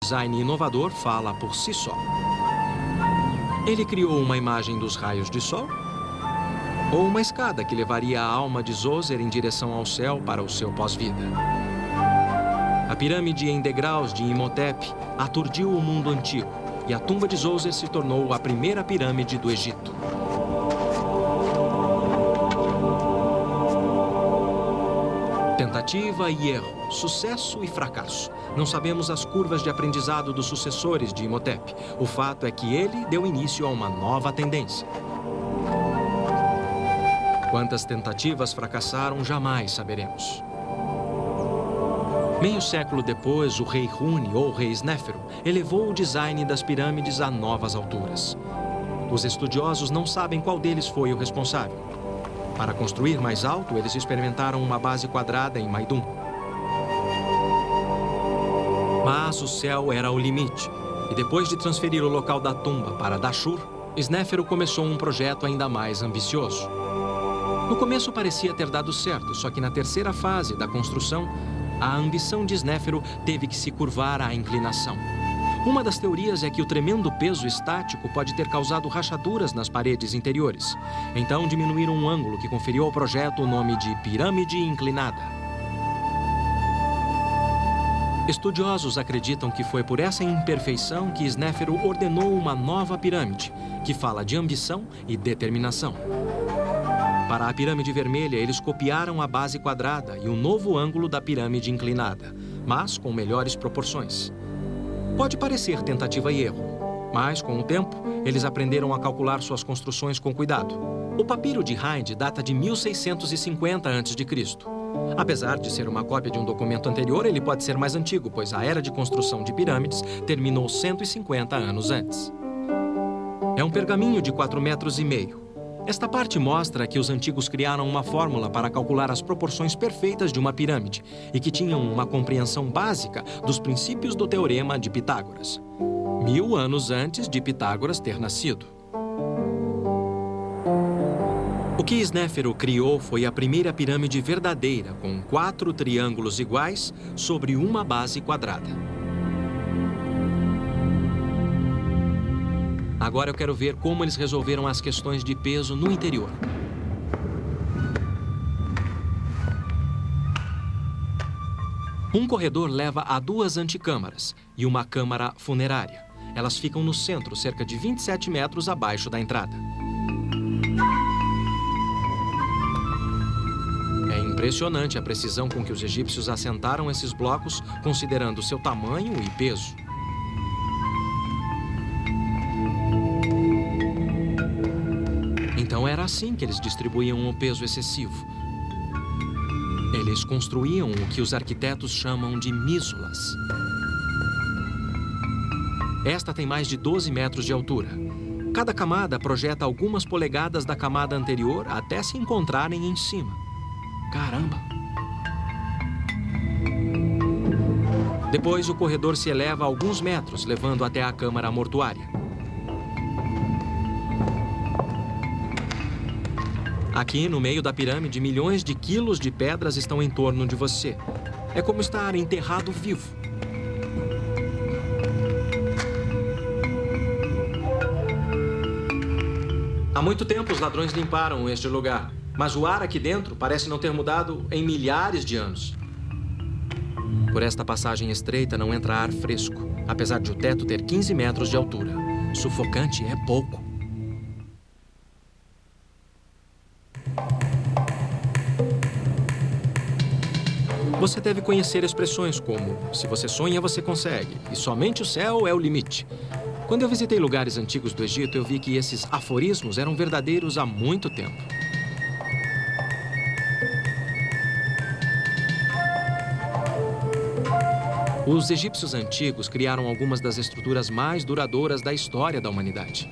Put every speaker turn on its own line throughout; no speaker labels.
O design inovador fala por si só. Ele criou uma imagem dos raios de sol? Ou uma escada que levaria a alma de Zoser em direção ao céu para o seu pós-vida? A pirâmide em degraus de Imhotep aturdiu o mundo antigo e a tumba de Zoser se tornou a primeira pirâmide do Egito. Tentativa e erro, sucesso e fracasso. Não sabemos as curvas de aprendizado dos sucessores de Imhotep. O fato é que ele deu início a uma nova tendência. Quantas tentativas fracassaram, jamais saberemos. Meio século depois, o rei Huni, ou rei Snéfero, elevou o design das pirâmides a novas alturas. Os estudiosos não sabem qual deles foi o responsável. Para construir mais alto, eles experimentaram uma base quadrada em Maidum. Mas o céu era o limite, e depois de transferir o local da tumba para Dashur, Snéfero começou um projeto ainda mais ambicioso. No começo parecia ter dado certo, só que na terceira fase da construção, a ambição de Snéfero teve que se curvar à inclinação. Uma das teorias é que o tremendo peso estático pode ter causado rachaduras nas paredes interiores. Então diminuíram um ângulo que conferiu ao projeto o nome de pirâmide inclinada. Estudiosos acreditam que foi por essa imperfeição que Snéfero ordenou uma nova pirâmide, que fala de ambição e determinação. Para a pirâmide vermelha, eles copiaram a base quadrada e o novo ângulo da pirâmide inclinada, mas com melhores proporções. Pode parecer tentativa e erro, mas, com o tempo, eles aprenderam a calcular suas construções com cuidado. O papiro de Hind data de 1650 a.C. Apesar de ser uma cópia de um documento anterior, ele pode ser mais antigo, pois a era de construção de pirâmides terminou 150 anos antes. É um pergaminho de 4,5 metros. Esta parte mostra que os antigos criaram uma fórmula para calcular as proporções perfeitas de uma pirâmide e que tinham uma compreensão básica dos princípios do Teorema de Pitágoras. 1000 anos antes de Pitágoras ter nascido. O que Snéfero criou foi a primeira pirâmide verdadeira, com 4 triângulos iguais sobre uma base quadrada. Agora eu quero ver como eles resolveram as questões de peso no interior. Um corredor leva a 2 antecâmaras e uma câmara funerária. Elas ficam no centro, cerca de 27 metros abaixo da entrada. É impressionante a precisão com que os egípcios assentaram esses blocos, considerando seu tamanho e peso. Então era assim que eles distribuíam o peso excessivo. Eles construíam o que os arquitetos chamam de mísulas. Esta tem mais de 12 metros de altura. Cada camada projeta algumas polegadas da camada anterior até se encontrarem em cima. Caramba! Depois o corredor se eleva alguns metros, levando até a câmara mortuária. Aqui, no meio da pirâmide, milhões de quilos de pedras estão em torno de você. É como estar enterrado vivo. Há muito tempo os ladrões limparam este lugar, mas o ar aqui dentro parece não ter mudado em milhares de anos. Por esta passagem estreita não entra ar fresco, apesar de o teto ter 15 metros de altura. Sufocante é pouco. Você deve conhecer expressões como "se você sonha, você consegue" e "somente o céu é o limite". Quando eu visitei lugares antigos do Egito, eu vi que esses aforismos eram verdadeiros há muito tempo. Os egípcios antigos criaram algumas das estruturas mais duradouras da história da humanidade.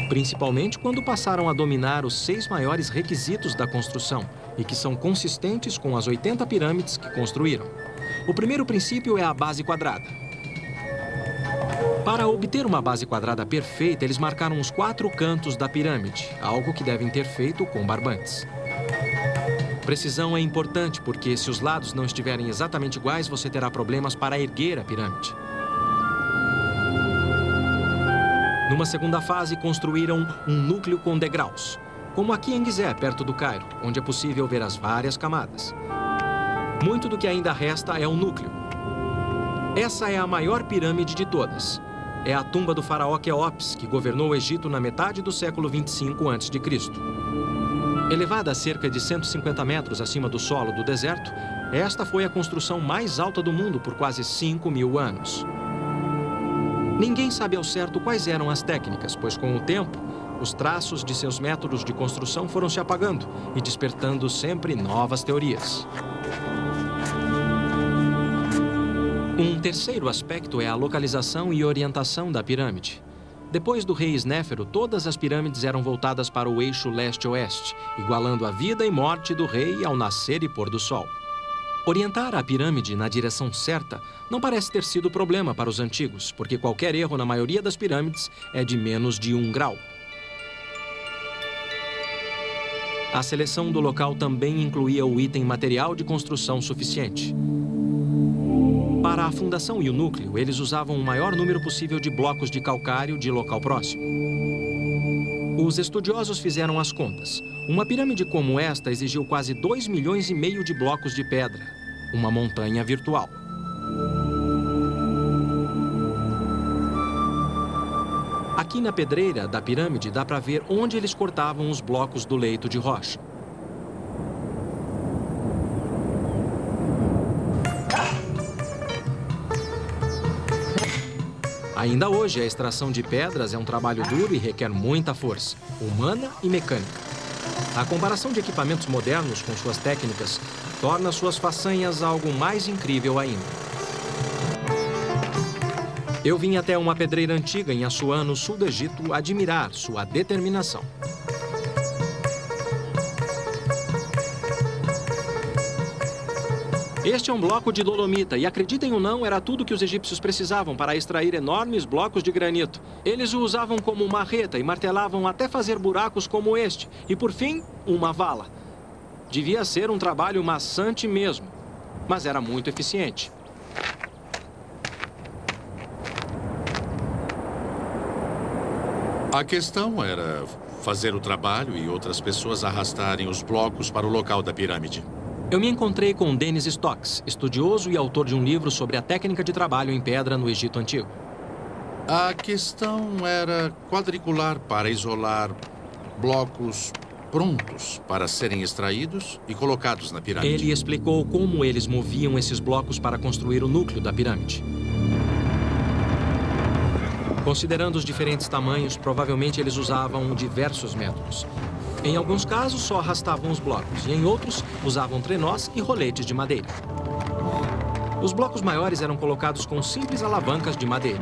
Principalmente quando passaram a dominar os 6 maiores requisitos da construção e que são consistentes com as 80 pirâmides que construíram. O primeiro princípio é a base quadrada. Para obter uma base quadrada perfeita, eles marcaram os 4 cantos da pirâmide, algo que devem ter feito com barbantes. Precisão é importante porque, se os lados não estiverem exatamente iguais, você terá problemas para erguer a pirâmide. Numa segunda fase, construíram um núcleo com degraus, como aqui em Gizé, perto do Cairo, onde é possível ver as várias camadas. Muito do que ainda resta é o núcleo. Essa é a maior pirâmide de todas. É a tumba do faraó Quéops, que governou o Egito na metade do século 25 a.C. Elevada a cerca de 150 metros acima do solo do deserto, esta foi a construção mais alta do mundo por quase 5.000 anos. Ninguém sabe ao certo quais eram as técnicas, pois com o tempo, os traços de seus métodos de construção foram se apagando e despertando sempre novas teorias. Um terceiro aspecto é a localização e orientação da pirâmide. Depois do rei Snéfero, todas as pirâmides eram voltadas para o eixo leste-oeste, igualando a vida e morte do rei ao nascer e pôr do sol. Orientar a pirâmide na direção certa não parece ter sido problema para os antigos, porque qualquer erro na maioria das pirâmides é de menos de 1 grau. A seleção do local também incluía o item material de construção suficiente. Para a fundação e o núcleo, eles usavam o maior número possível de blocos de calcário de local próximo. Os estudiosos fizeram as contas. Uma pirâmide como esta exigiu quase 2,5 milhões de blocos de pedra, uma montanha virtual. Aqui na pedreira da pirâmide dá para ver onde eles cortavam os blocos do leito de rocha. Ainda hoje, a extração de pedras é um trabalho duro e requer muita força, humana e mecânica. A comparação de equipamentos modernos com suas técnicas torna suas façanhas algo mais incrível ainda. Eu vim até uma pedreira antiga em Assuã, no sul do Egito, admirar sua determinação. Este é um bloco de dolomita e, acreditem ou não, era tudo que os egípcios precisavam para extrair enormes blocos de granito. Eles o usavam como marreta e martelavam até fazer buracos como este. E, por fim, uma vala. Devia ser um trabalho maçante mesmo, mas era muito eficiente.
A questão era fazer o trabalho e outras pessoas arrastarem os blocos para o local da pirâmide.
Eu me encontrei com Dennis Stocks, estudioso e autor de um livro sobre a técnica de trabalho em pedra no Egito Antigo.
A questão era quadricular para isolar blocos prontos para serem extraídos e colocados na pirâmide.
Ele explicou como eles moviam esses blocos para construir o núcleo da pirâmide. Considerando os diferentes tamanhos, provavelmente eles usavam diversos métodos. Em alguns casos, só arrastavam os blocos, e em outros, usavam trenós e roletes de madeira. Os blocos maiores eram colocados com simples alavancas de madeira.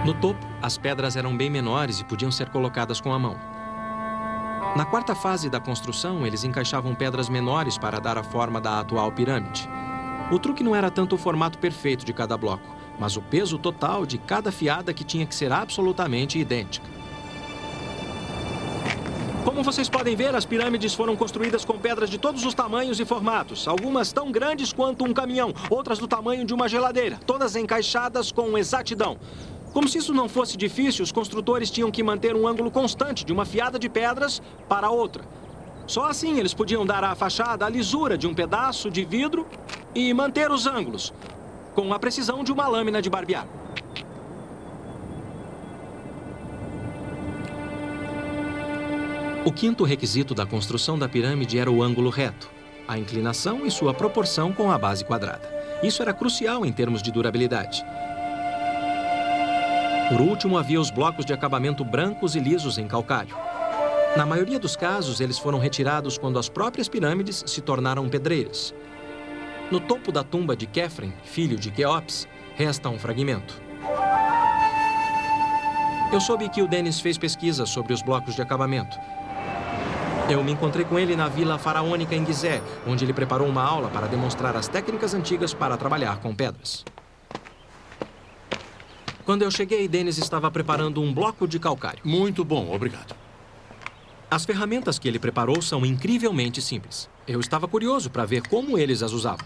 No topo, as pedras eram bem menores e podiam ser colocadas com a mão. Na quarta fase da construção, eles encaixavam pedras menores para dar a forma da atual pirâmide. O truque não era tanto o formato perfeito de cada bloco, mas o peso total de cada fiada, que tinha que ser absolutamente idêntica. Como vocês podem ver, as pirâmides foram construídas com pedras de todos os tamanhos e formatos. Algumas tão grandes quanto um caminhão, outras do tamanho de uma geladeira, todas encaixadas com exatidão. Como se isso não fosse difícil, os construtores tinham que manter um ângulo constante de uma fiada de pedras para outra. Só assim eles podiam dar à fachada a lisura de um pedaço de vidro e manter os ângulos, com a precisão de uma lâmina de barbear. O quinto requisito da construção da pirâmide era o ângulo reto, a inclinação e sua proporção com a base quadrada. Isso era crucial em termos de durabilidade. Por último, havia os blocos de acabamento brancos e lisos em calcário. Na maioria dos casos, eles foram retirados quando as próprias pirâmides se tornaram pedreiras. No topo da tumba de Quefren, filho de Quéops, resta um fragmento. Eu soube que o Dennis fez pesquisa sobre os blocos de acabamento. Eu me encontrei com ele na Vila Faraônica em Gizé, onde ele preparou uma aula para demonstrar as técnicas antigas para trabalhar com pedras. Quando eu cheguei, Dennis estava preparando um bloco de calcário.
Muito bom, obrigado.
As ferramentas que ele preparou são incrivelmente simples. Eu estava curioso para ver como eles as usavam.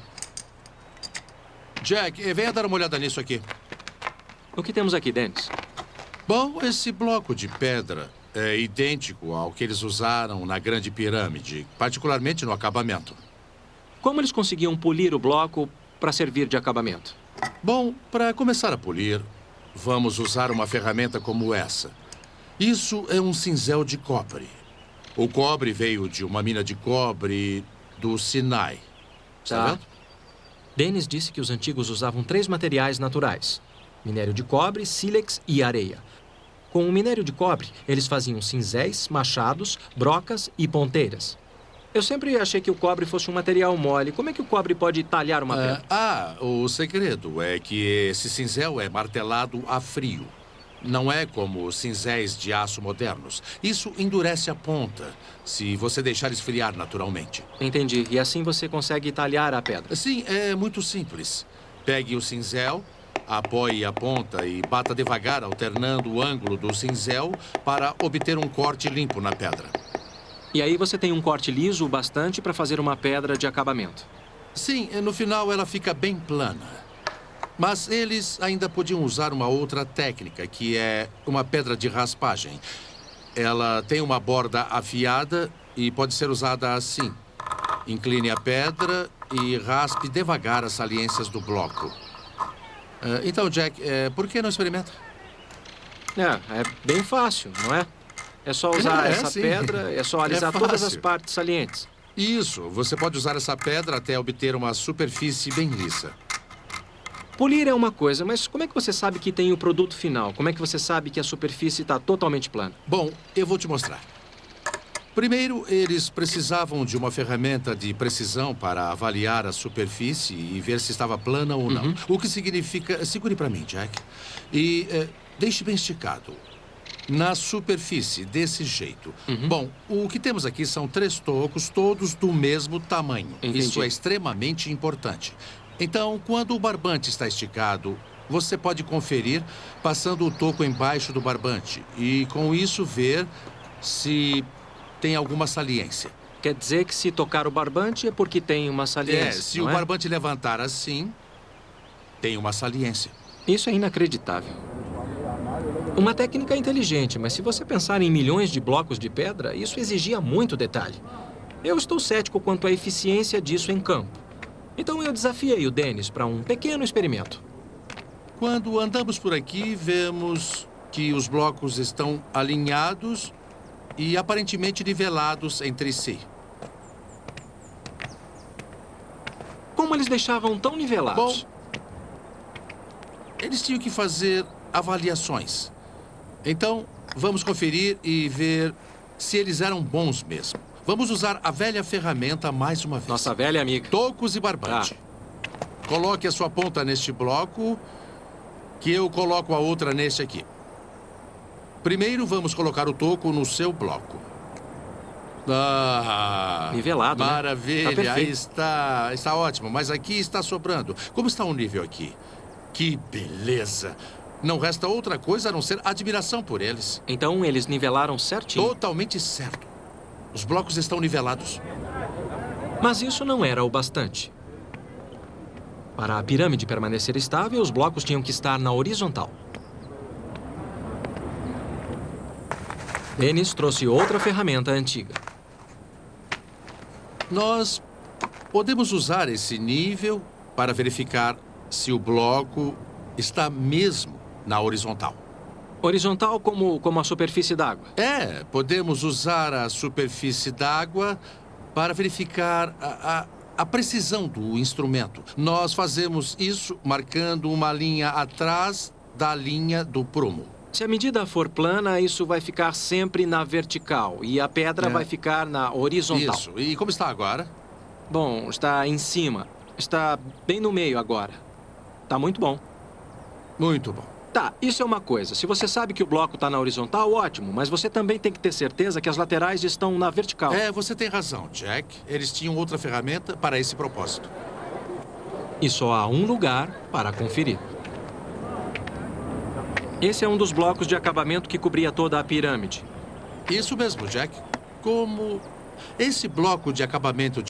Jack, venha dar uma olhada nisso aqui.
O que temos aqui, Dennis?
Bom, esse bloco de pedra é idêntico ao que eles usaram na Grande Pirâmide, particularmente no acabamento.
Como eles conseguiam polir o bloco para servir de acabamento?
Bom, para começar a polir, vamos usar uma ferramenta como essa. Isso é um cinzel de cobre. O cobre veio de uma mina de cobre do Sinai. Está vendo?
Dennis disse que os antigos usavam 3 materiais naturais: minério de cobre, sílex e areia. Com o minério de cobre, eles faziam cinzéis, machados, brocas e ponteiras. Eu sempre achei que o cobre fosse um material mole. Como é que o cobre pode talhar uma pedra?
O segredo é que esse cinzel é martelado a frio. Não é como os cinzéis de aço modernos. Isso endurece a ponta, se você deixar esfriar naturalmente.
Entendi. E assim você consegue talhar a pedra?
Sim, é muito simples. Pegue o cinzel, apoie a ponta e bata devagar, alternando o ângulo do cinzel para obter um corte limpo na pedra.
E aí você tem um corte liso o bastante para fazer uma pedra de acabamento.
Sim, no final ela fica bem plana. Mas eles ainda podiam usar uma outra técnica, que é uma pedra de raspagem. Ela tem uma borda afiada e pode ser usada assim. Incline a pedra e raspe devagar as saliências do bloco. Então, Jack, por que não experimenta?
É bem fácil, não é? É só usar essa
sim.
pedra, é só alisar todas as partes salientes.
Isso, você pode usar essa pedra até obter uma superfície bem lisa.
Polir é uma coisa, mas como é que você sabe que tem o produto final? Como é que você sabe que a superfície está totalmente plana?
Bom, eu vou te mostrar. Primeiro, eles precisavam de uma ferramenta de precisão para avaliar a superfície e ver se estava plana ou não. O que significa... Segure para mim, Jack. E deixe bem esticado. Na superfície, desse jeito. Bom, o que temos aqui são 3 tocos, todos do mesmo tamanho.
Entendi.
Isso é extremamente importante. Então, quando o barbante está esticado, você pode conferir passando o toco embaixo do barbante e, com isso, ver se tem alguma saliência.
Quer dizer que se tocar o barbante é porque tem uma saliência,
Se
não
o
é?
barbante levantar assim, tem uma saliência.
Isso é inacreditável. Uma técnica inteligente, mas se você pensar em milhões de blocos de pedra, isso exigia muito detalhe. Eu estou cético quanto à eficiência disso em campo. Então eu desafiei o Dennis para um pequeno experimento.
Quando andamos por aqui, vemos que os blocos estão alinhados e aparentemente nivelados entre si.
Como eles deixavam tão nivelados?
Bom, eles tinham que fazer avaliações. Então, vamos conferir e ver se eles eram bons mesmo. Vamos usar a velha ferramenta mais uma vez.
Nossa velha amiga.
Tocos e barbante. Coloque a sua ponta neste bloco, que eu coloco a outra neste aqui. Primeiro, vamos colocar o toco no seu bloco.
Nivelado, né?
Maravilha,
Tá
aí
perfeito.
está ótimo, mas aqui está sobrando. Como está o nível aqui? Que beleza! Não resta outra coisa a não ser admiração por eles.
Então eles nivelaram certinho.
Totalmente certo. Os blocos estão nivelados.
Mas isso não era o bastante. Para a pirâmide permanecer estável, os blocos tinham que estar na horizontal. Dennis trouxe outra ferramenta antiga.
Nós podemos usar esse nível para verificar se o bloco está mesmo na horizontal.
Horizontal como a superfície d'água.
Podemos usar a superfície d'água para verificar a precisão do instrumento. Nós fazemos isso marcando uma linha atrás da linha do prumo.
Se a medida for plana, isso vai ficar sempre na vertical e a pedra vai ficar na horizontal.
Isso. E como está agora?
Bom, está em cima. Está bem no meio agora. Tá muito bom.
Muito bom.
Tá, isso é uma coisa. Se você sabe que o bloco está na horizontal, ótimo. Mas você também tem que ter certeza que as laterais estão na vertical.
Você tem razão, Jack. Eles tinham outra ferramenta para esse propósito.
E só há um lugar para conferir. Esse é um dos blocos de acabamento que cobria toda a pirâmide.
Isso mesmo, Jack. como esse bloco de acabamento